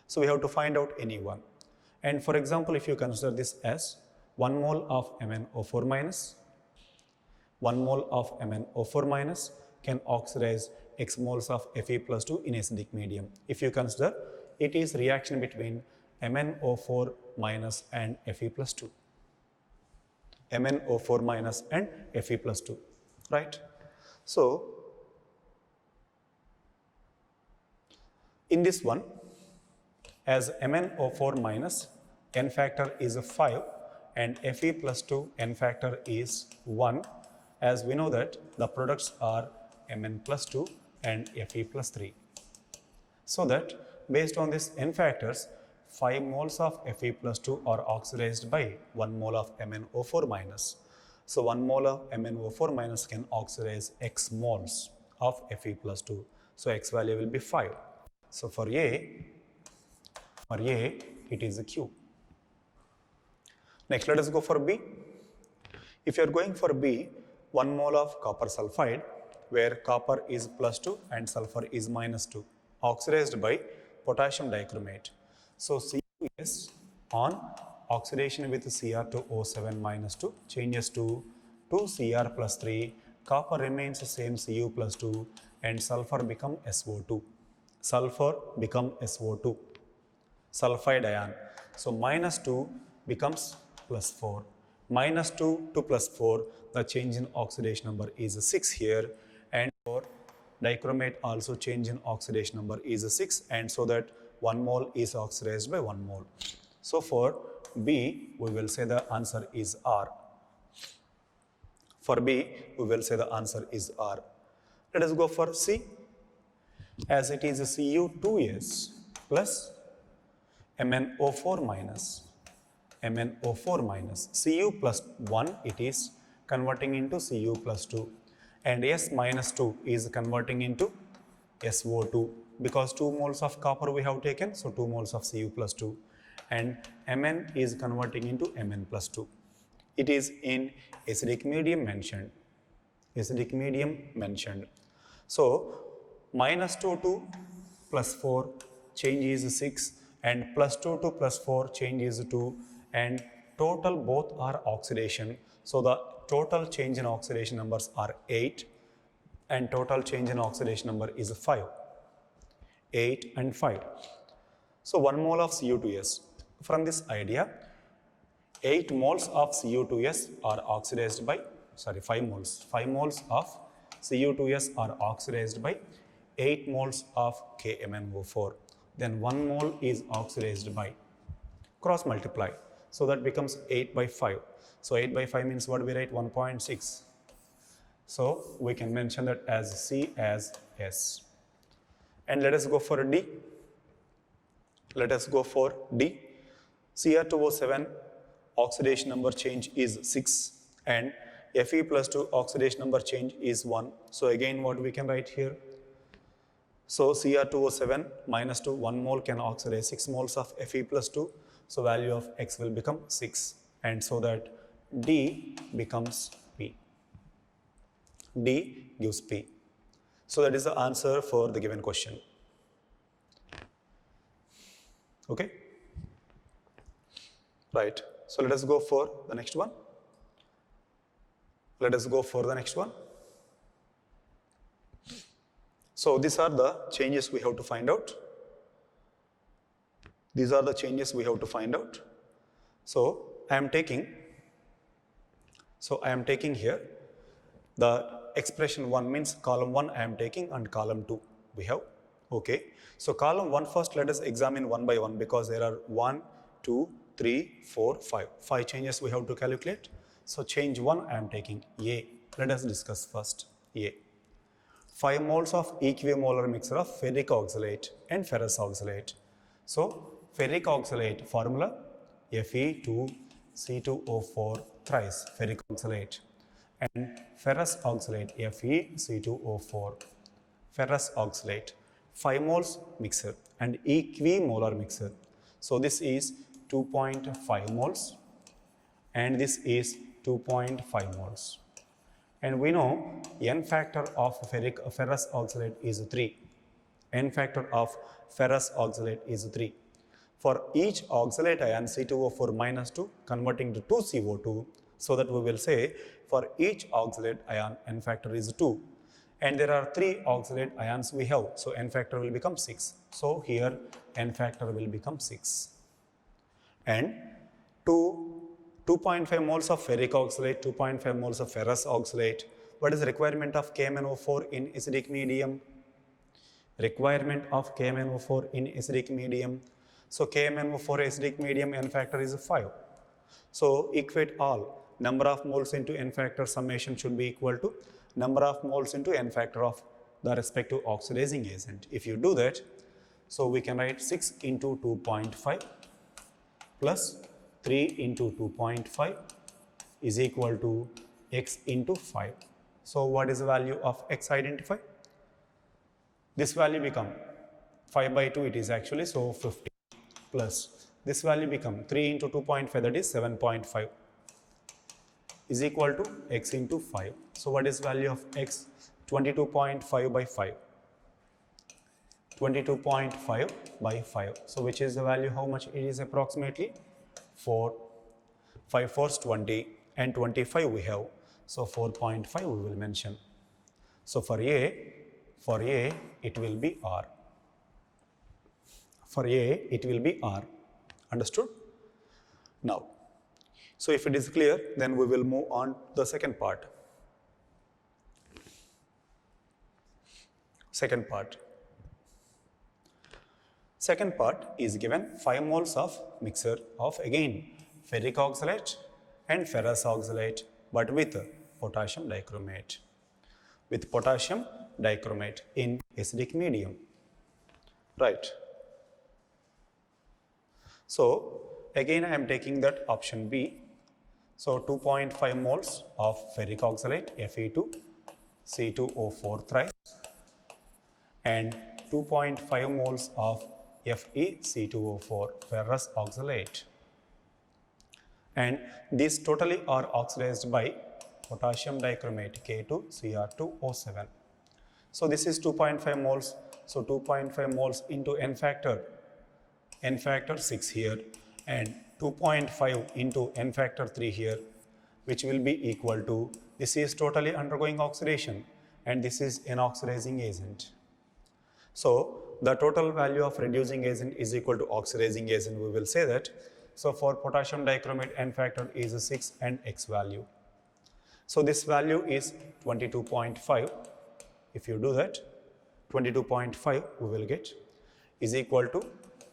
So we have to find out any one. And for example, if you consider this as 1 mole of MnO4 minus, 1 mole of MnO4 minus can oxidize X moles of Fe+2 in acidic medium. If you consider, it is reaction between MnO4 minus and Fe+2. MnO4 minus and Fe+2, right? So, in this one, as MnO4 minus, n factor is 5 and Fe+2 n factor is 1, as we know that the products are Mn+2 and Fe+3. So that based on this n factors, 5 moles of Fe+2 are oxidized by 1 mole of MnO4 minus. So 1 mole of MnO4 minus can oxidize X moles of Fe+2. So X value will be 5. So for A it is a Q. Next let us go for B. If you are going for B, 1 mole of copper sulfide where copper is +2 and sulfur is -2 oxidized by potassium dichromate. So CuS on oxidation with Cr2O7-2 changes to 2Cr+3, copper remains the same Cu+2 and sulfur become SO2. Sulfur become SO2, sulfide ion. So -2 becomes +4. -2 to +4, the change in oxidation number is 6 here, and for dichromate also change in oxidation number is 6, and so that 1 mole is oxidized by 1 mole. So for B, we will say the answer is R. For B, we will say the answer is R. Let us go for C. As it is Cu2S plus MnO4 minus. MnO4 minus. Cu plus 1 it is converting into Cu plus 2. And S minus 2 is converting into SO2. Because 2 moles of copper we have taken, so 2 moles of Cu plus 2. And Mn is converting into Mn plus 2. It is in acidic medium mentioned. Acidic medium mentioned. So, -2 to +4 change is 6 and +2 to +4 change is 2 and total both are oxidation. So, the total change in oxidation numbers are 8 and total change in oxidation number is 5. 8 and 5. So 1 mole of Cu2S. From this idea, 8 moles of Cu2S are oxidized by, 5 moles. 5 moles of Cu2S are oxidized by 8 moles of KMnO4. Then 1 mole is oxidized by cross multiply. So that becomes 8 by 5. So 8 by 5 means what we write? 1.6. So we can mention that as C as S. And let us go for D. Let us go for D. Cr2O7 oxidation number change is 6 and Fe+2 oxidation number change is 1. So again what we can write here? So Cr2O7 -2, 1 mole can oxidize 6 moles of Fe+2. So value of X will become 6. And so that D becomes P. D gives P. So that is the answer for the given question. Okay? Right. So let us go for the next one. Let us go for the next one. So these are the changes we have to find out. These are the changes we have to find out. So I am taking here the expression 1 means column 1 I am taking and column 2 we have. Okay. So column 1 first let us examine one by one because there are 1, 2, 3, 4, 5. 5 changes we have to calculate. So change 1 I am taking A. Let us discuss first A. 5 moles of equimolar mixture of ferric oxalate and ferrous oxalate. So ferric oxalate formula Fe2C2O4 thrice ferric oxalate, and ferrous oxalate FeC2O4 ferrous oxalate. 5 moles mixture and equimolar mixture. So this is 2.5 moles and this is 2.5 moles. And we know N factor of ferrous oxalate is 3. N factor of ferrous oxalate is 3. For each oxalate ion C2O4 minus 2 converting to 2CO2, so that we will say for each oxalate ion N factor is 2. And there are 3 oxalate ions we have, so N factor will become 6. So here N factor will become 6. And 2.5 moles of ferric oxalate, 2.5 moles of ferrous oxalate. What is the requirement of KMnO4 in acidic medium? Requirement of KMnO4 in acidic medium. So KMnO4 acidic medium N factor is 5. So equate all. Number of moles into N factor summation should be equal to number of moles into N factor of the respective oxidizing agent. If you do that, so we can write 6 into 2.5 plus 3 into 2.5 is equal to x into 5. So what is the value of x identify? This value become 5 by 2 it is actually, so 50 plus this value become 3 into 2.5, that is 7.5 is equal to x into 5. So what is value of x? 22.5 by 5. 22.5 by 5. So which is the value, how much it is approximately? 4. 5 fours 20 and 25 we have. So 4.5 we will mention. So for A it will be R. For A it will be R. Understood? Now, so if it is clear, then we will move on to the second part. Second part is given 5 moles of mixture of again ferric oxalate and ferrous oxalate, but with potassium dichromate. With potassium dichromate in acidic medium. Right. So again I am taking that option B. So 2.5 moles of ferric oxalate Fe2C2O4 thrice and 2.5 moles of FeC2O4 ferrous oxalate, and these totally are oxidized by potassium dichromate K2Cr2O7. So this is 2.5 moles. So 2.5 moles into N factor 6 here, and 2.5 into N factor 3 here, which will be equal to, this is totally undergoing oxidation and this is an oxidizing agent. So the total value of reducing agent is equal to oxidizing agent, we will say that. So for potassium dichromate N factor is 6 and X value. So this value is 22.5. If you do that, 22.5 we will get is equal to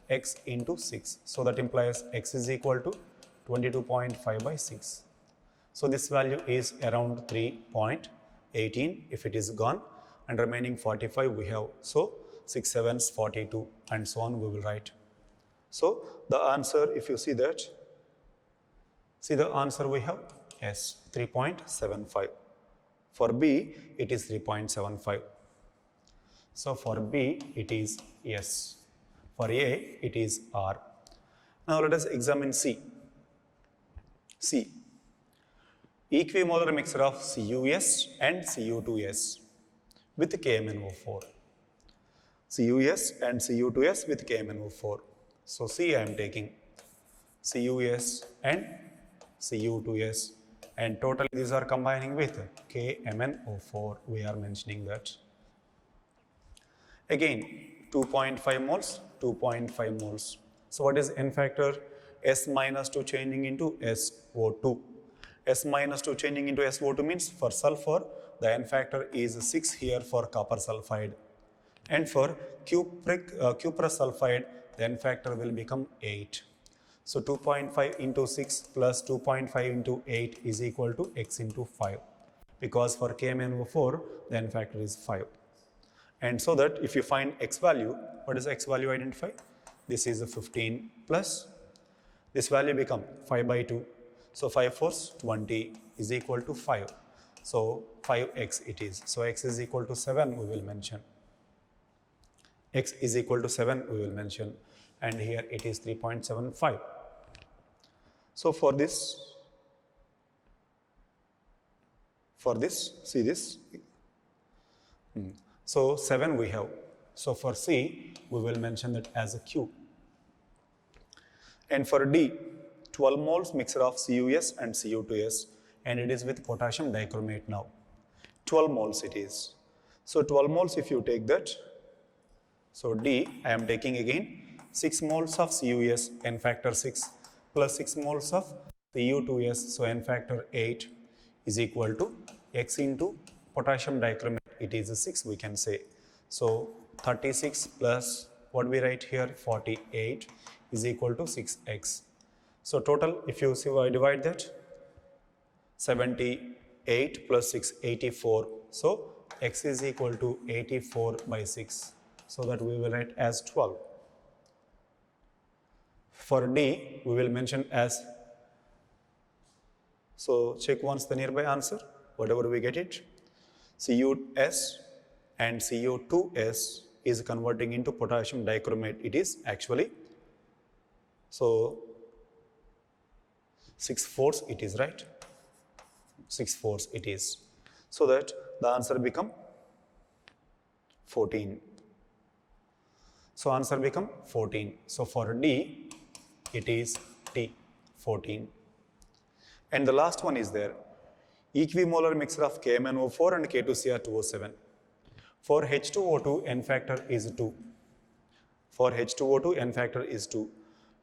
X into 6. So that implies X is equal to 22.5 by 6. So this value is around 3.18 if it is gone, and remaining 45 we have. So 6 sevens 42 and so on we will write. So the answer, if you see that, see the answer we have S 3.75. For B it is 3.75. So for B it is S. For A it is R. Now let us examine C. C. Equimolar mixture of CuS and Cu2S with KMnO4. CuS and Cu2S with KMnO4. So C I am taking CuS and Cu2S, and totally these are combining with KMnO4. We are mentioning that. Again 2.5 moles, 2.5 moles. So what is N factor? S minus 2 changing into SO2. S minus 2 changing into SO2 means for sulfur, the N factor is 6 here for copper sulfide. And for cuprous sulfide, the N factor will become 8. So 2.5 into 6 plus 2.5 into 8 is equal to x into 5. Because for KMNO4, the n factor is 5. And so that if you find x value, what is x value identify? This is a 15 plus, this value become 5 by 2. So 5 fours 20 is equal to 5. So 5x it is. So x is equal to 7 we will mention. X is equal to 7 we will mention. And here it is 3.75. So for this, see this. So 7 we have. So for C, we will mention that as a Q. And for D, 12 moles mixture of CuS and Cu2S, and it is with potassium dichromate now. 12 moles it is. So 12 moles if you take that, so D, I am taking again 6 moles of CuS, n factor 6, plus 6 moles of Cu2S, so n factor 8 is equal to x into potassium dichromate, it is a 6 we can say. So 36 plus what we write here 48 is equal to 6x. So total if you see I divide that 78 plus 6 84. So x is equal to 84 by 6. So that we will write as 12. For D we will mention as, so check once the nearby answer, whatever we get it. CuS and Cu2S is converting into potassium dichromate. It is actually, so 6/4 it is, right? 6/4 it is. So that the answer become 14. So answer become 14. So for D, it is T, 14. And the last one is there. Equimolar mixture of KMnO4 and K2Cr2O7. For H2O2, n factor is 2. For H2O2, n factor is 2.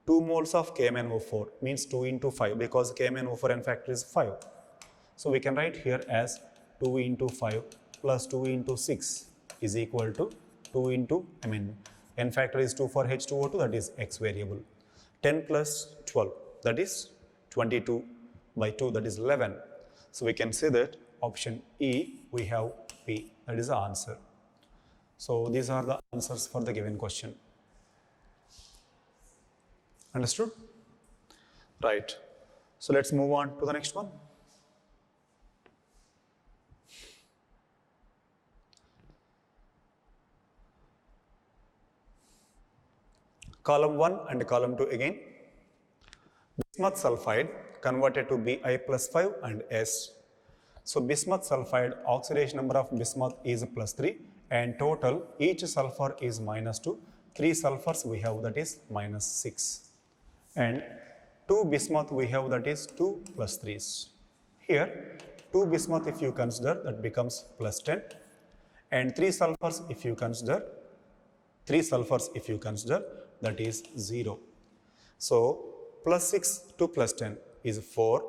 2 moles of KMnO4 means 2 into 5 because KMnO4 n factor is 5. So we can write here as 2 into 5 plus 2 into 6 is equal to 2 into, n factor is 2 for H2O2, that is x variable. 10 plus 12, that is 22 by 2, that is 11. So we can say that option E, we have P, that is the answer. So these are the answers for the given question. Understood? Right. So let's move on to the next one. Column 1 and column 2 again. Bismuth sulfide converted to Bi plus 5 and S. So bismuth sulfide oxidation number of bismuth is plus 3 and total each sulfur is minus 2. 3 sulfurs we have, that is minus 6. And 2 bismuth we have, that is 2 plus 3s. Here 2 bismuth if you consider, that becomes plus 10. And 3 sulfurs if you consider, that is 0. So plus 6 to plus 10 is 4,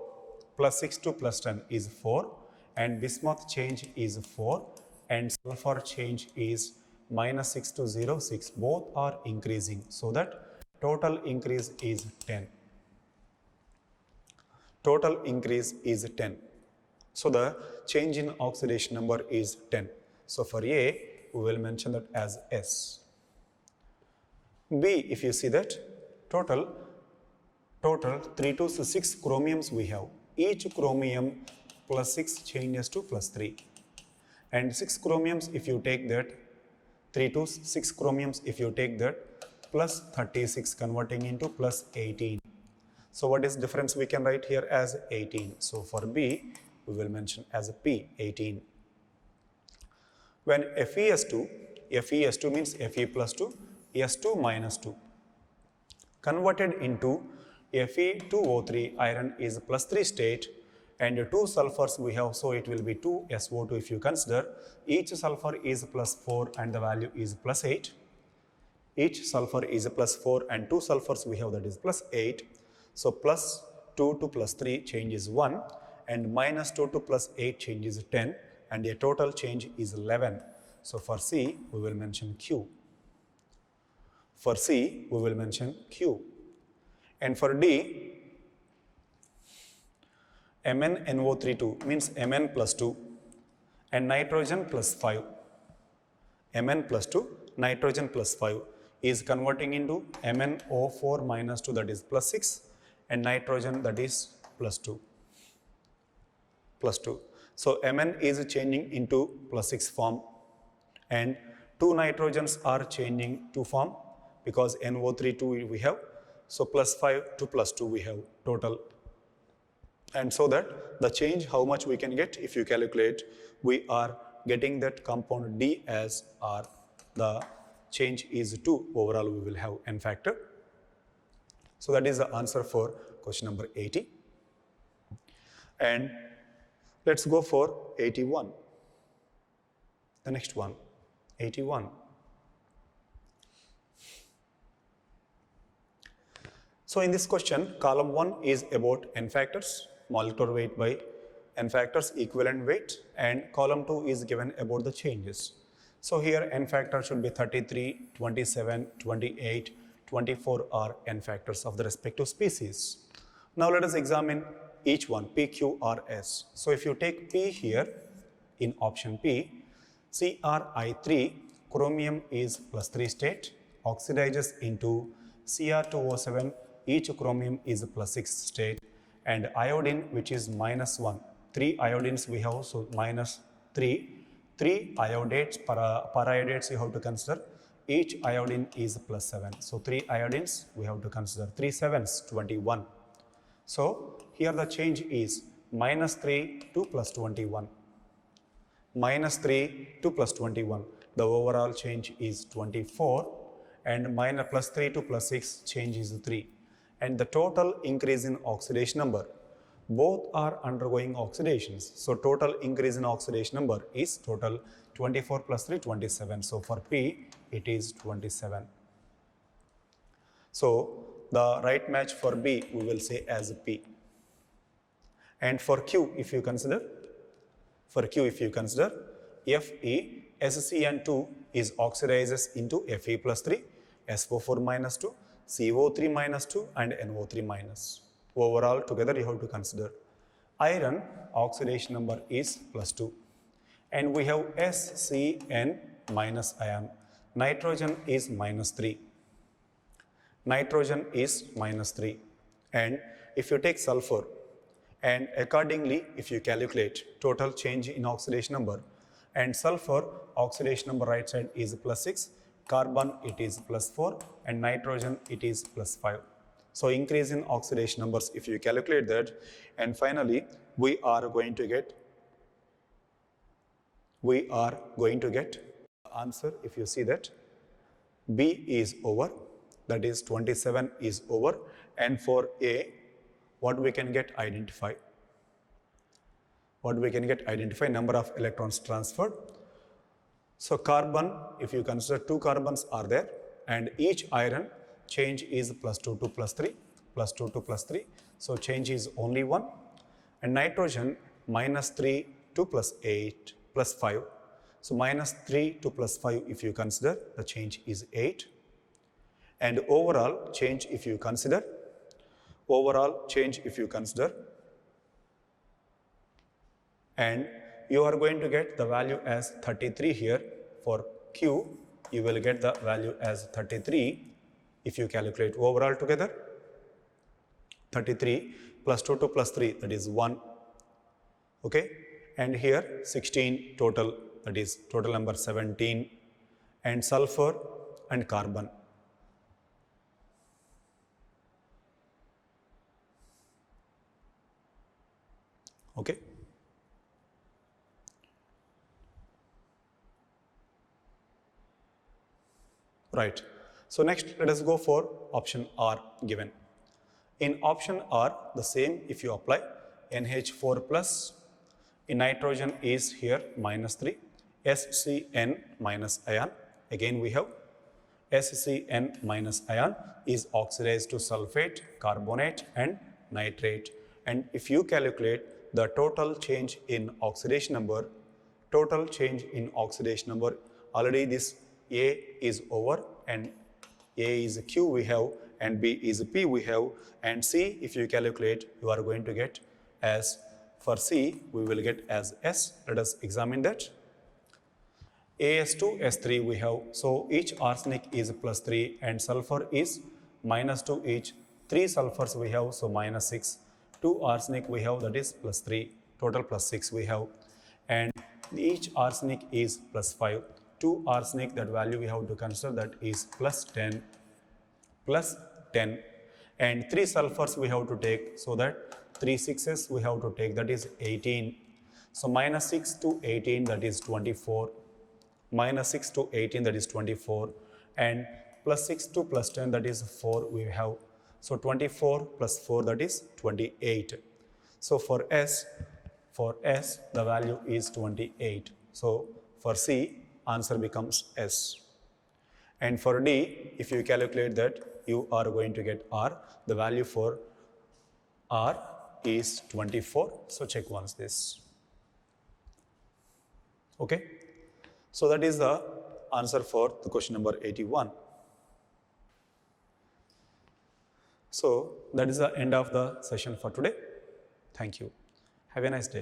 plus 6 to plus 10 is 4, and bismuth change is 4, and sulfur change is minus 6 to 0, 6. Both are increasing, so that total increase is 10. Total increase is 10. So the change in oxidation number is 10. So for A, we will mention that as S. B, if you see that, total 3 to 6 chromiums we have. Each chromium plus 6 changes to plus 3. And 6 chromiums if you take that, 3 to 6 chromiums if you take that, plus 36 converting into plus 18. So what is difference we can write here as 18. So for B, we will mention as a P, 18. When FeS2 means Fe plus 2, S2 minus 2. Converted into Fe2O3, iron is plus 3 state, and 2 sulfurs we have, so it will be 2 SO2 if you consider. Each sulfur is plus 4 and the value is plus 8. Each sulfur is plus 4 and 2 sulfurs we have, that is plus 8. So plus 2 to plus 3 change is 1 and minus 2 to plus 8 change is 10 and a total change is 11. So for C, we will mention Q. For C, we will mention Q. And for D, MnNO32 means Mn plus 2 and nitrogen plus 5. Mn plus 2, nitrogen plus 5 is converting into MnO4 minus 2, that is plus 6, and nitrogen, that is plus 2. Plus 2. So Mn is changing into plus 6 form, and two nitrogens are changing to form because NO32 we have. So plus 5 to plus 2 we have total. And so that the change, how much we can get, if you calculate, we are getting that compound D as R. The change is 2. Overall, we will have N factor. So that is the answer for question number 80. And let's go for 81. The next one, 81. So in this question, column 1 is about N factors, molecular weight by N factors, equivalent weight, and column 2 is given about the changes. So here N factor should be 33, 27, 28, 24 are N factors of the respective species. Now let us examine each one, P, Q, R, S. So if you take P here in option P, Cri3, chromium is plus 3 state, oxidizes into Cr2O7, each chromium is plus 6 state, and iodine, which is minus 1. 3 iodines we have, so minus 3. 3 iodates, para-iodates you have to consider. Each iodine is plus 7. So 3 iodines we have to consider. 3 sevens, 21. So here the change is minus 3 to plus 21. Minus 3 to plus 21. The overall change is 24, and minus plus 3 to plus 6 change is 3. And the total increase in oxidation number, both are undergoing oxidations. So total increase in oxidation number is total 24 plus 3, 27. So for P, it is 27. So the right match for B, we will say as P. And for Q, if you consider, Fe, SCN2 is oxidizes into Fe plus 3, SO4 minus 2, CO3 minus 2, and NO3 minus. Overall, together you have to consider. Iron, oxidation number is plus 2. And we have SCN minus ion. Nitrogen is minus 3. Nitrogen is minus 3. And if you take sulfur, and accordingly, if you calculate total change in oxidation number, and sulfur, oxidation number right side is plus 6, carbon it is plus 4, and nitrogen it is plus 5. So increase in oxidation numbers if you calculate that, and finally we are going to get answer. If you see that B is over, that is 27 is over, and for A, what we can get, identify. Number of electrons transferred. So carbon, if you consider 2 carbons are there, and each iron change is plus 2 to plus 3, plus 2 to plus 3. So change is only 1. And nitrogen, minus 3 to plus 8, plus 5. So minus 3 to plus 5, if you consider, the change is 8. And overall change, if you consider, and you are going to get the value as 33 here. For Q, you will get the value as 33 if you calculate overall together. 33 plus 2 to plus 3, that is 1. Okay, and here 16 total, that is total number 17, and sulfur and carbon. Okay. Right. So next, let us go for option R given. In option R, the same if you apply NH4 plus, in nitrogen is here minus 3, SCN minus ion. Again we have SCN minus ion is oxidized to sulfate, carbonate, and nitrate. And if you calculate the total change in oxidation number, already this A is over, and A is Q we have, and B is P we have, and C, if you calculate, you are going to get as, for C, we will get as S. Let us examine that. As2, S3 we have, so each arsenic is plus 3 and sulfur is minus 2 each. 3 sulfurs we have, so minus 6. 2 arsenic we have, that is plus 3, total plus 6 we have. And each arsenic is plus 5. 2 arsenic, that value we have to consider, that is plus 10, and 3 sulfurs we have to take, so that 3 sixes we have to take, that is 18. So minus 6 to 18, that is 24. Minus 6 to 18, that is 24, and plus 6 to plus 10, that is 4 we have. So 24 plus 4, that is 28. So for S, the value is 28. So for C, answer becomes S. And for D, if you calculate that, you are going to get R. The value for R is 24. So check once this. Okay. So that is the answer for the question number 81. So that is the end of the session for today. Thank you. Have a nice day.